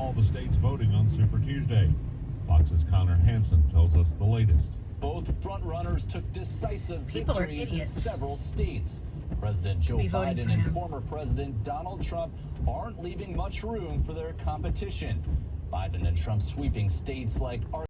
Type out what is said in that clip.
all the states voting on Super Tuesday. Fox's Connor Hansen tells us the latest. Both frontrunners took decisive victories in several states. President Joe Biden and former President Donald Trump aren't leaving much room for their competition. Biden and Trump sweeping states like